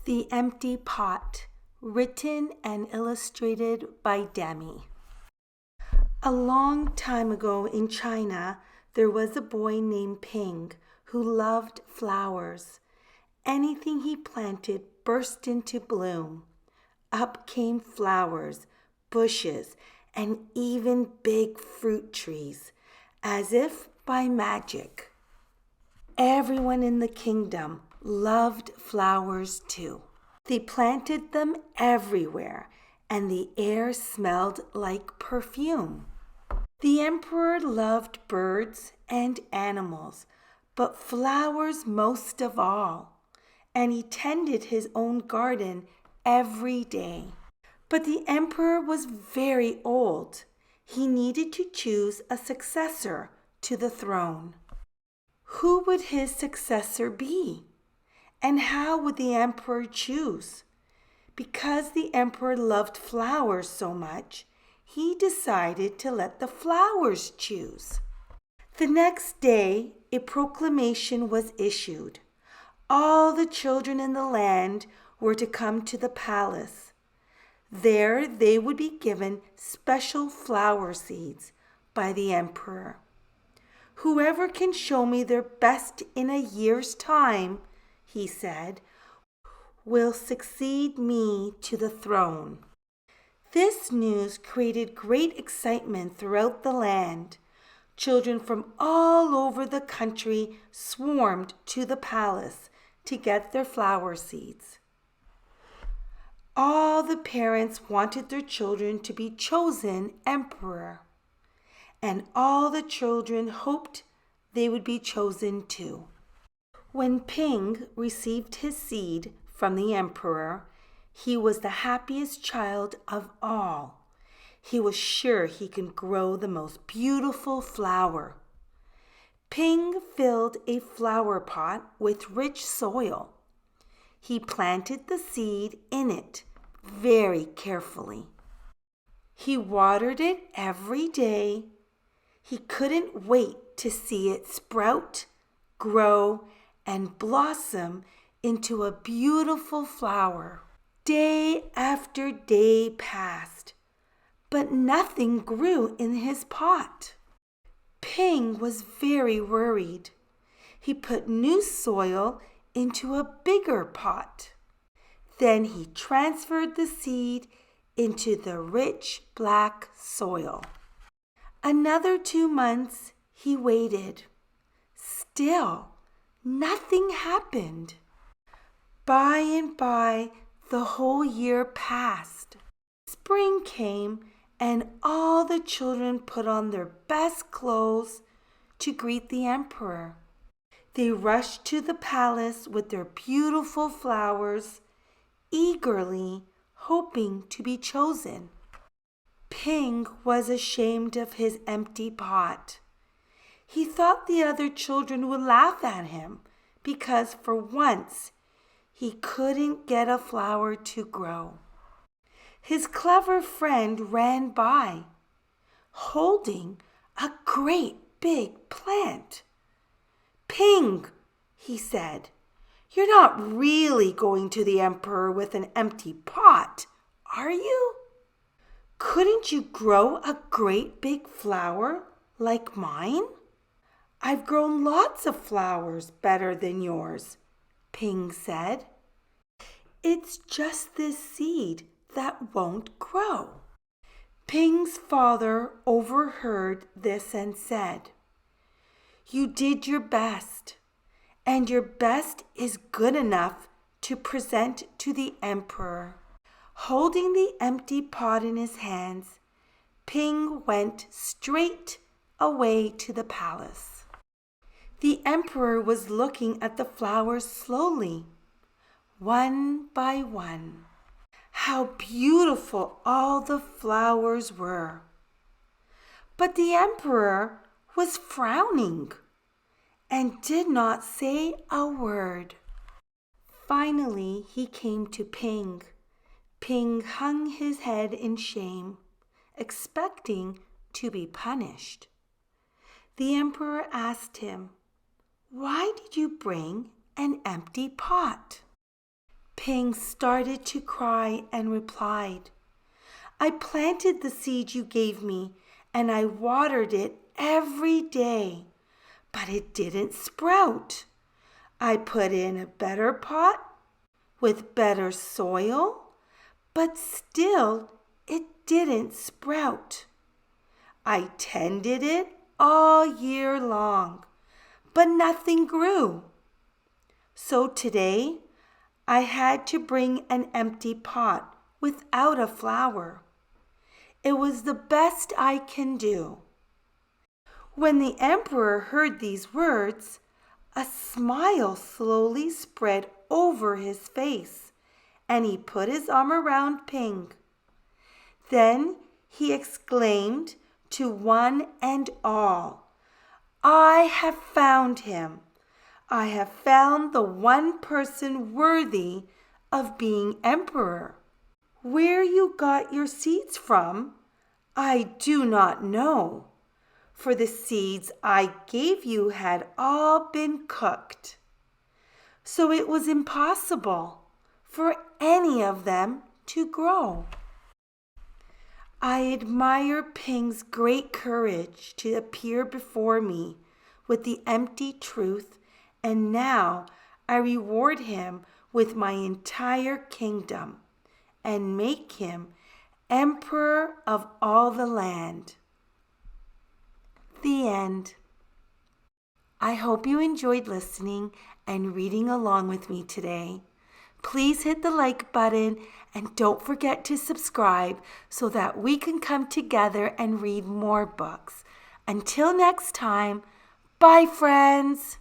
The Empty Pot, written and illustrated by DEMI. A long time ago in China, there was a boy named Ping who loved flowers. Anything he planted burst into bloom. Up came flowers, bushes, and even big fruit trees, as if by magic. Everyone in the kingdom loved flowers too. They planted them everywhere, and the air smelled like perfume. The emperor loved birds and animals, but flowers most of all, and he tended his own garden every day. But the emperor was very old. He needed to choose a successor to the throne. Who would his successor be? And how would the emperor choose? Because the emperor loved flowers so much, he decided to let the flowers choose. The next day, a proclamation was issued. All the children in the land were to come to the palace. There they would be given special flower seeds by the emperor. Whoever can show me their best in a year's time, he said, will succeed me to the throne. This news created great excitement throughout the land. Children from all over the country swarmed to the palace to get their flower seeds. All the parents wanted their children to be chosen emperor, and all the children hoped they would be chosen too. When Ping received his seed from the emperor, he was the happiest child of all. He was sure he could grow the most beautiful flower. Ping filled a flower pot with rich soil. He planted the seed in it very carefully. He watered it every day. He couldn't wait to see it sprout, grow, and blossom into a beautiful flower. Day after day passed, but nothing grew in his pot. Ping was very worried. He put new soil into a bigger pot. Then he transferred the seed into the rich black soil. Another 2 months he waited. Still, nothing happened. By and by, the whole year passed. Spring came, and all the children put on their best clothes to greet the emperor. They rushed to the palace with their beautiful flowers, eagerly hoping to be chosen. Ping was ashamed of his empty pot. He thought the other children would laugh at him because for once he couldn't get a flower to grow. His clever friend ran by, holding a great big plant. Ping, he said, you're not really going to the emperor with an empty pot, are you? Couldn't you grow a great big flower like mine? I've grown lots of flowers better than yours, Ping said. It's just this seed that won't grow. Ping's father overheard this and said, you did your best, and your best is good enough to present to the emperor. Holding the empty pot in his hands, Ping went straight away to the palace. The emperor was looking at the flowers slowly, one by one. How beautiful all the flowers were. But the emperor was frowning and did not say a word. Finally, he came to Ping. Ping hung his head in shame, expecting to be punished. The emperor asked him, why did you bring an empty pot? Ping started to cry and replied, I planted the seed you gave me and I watered it every day, but it didn't sprout. I put in a better pot with better soil, but still it didn't sprout. I tended it all year long, but nothing grew. So today I had to bring an empty pot without a flower. It was the best I can do. When the emperor heard these words, a smile slowly spread over his face, and he put his arm around Ping. Then he exclaimed to one and all, I have found him. I have found the one person worthy of being emperor. Where you got your seeds from, I do not know, for the seeds I gave you had all been cooked. So it was impossible for any of them to grow. I admire Ping's great courage to appear before me with the empty truth, and now I reward him with my entire kingdom and make him emperor of all the land. The end. I hope you enjoyed listening and reading along with me today. Please hit the like button and don't forget to subscribe so that we can come together and read more books. Until next time, bye friends!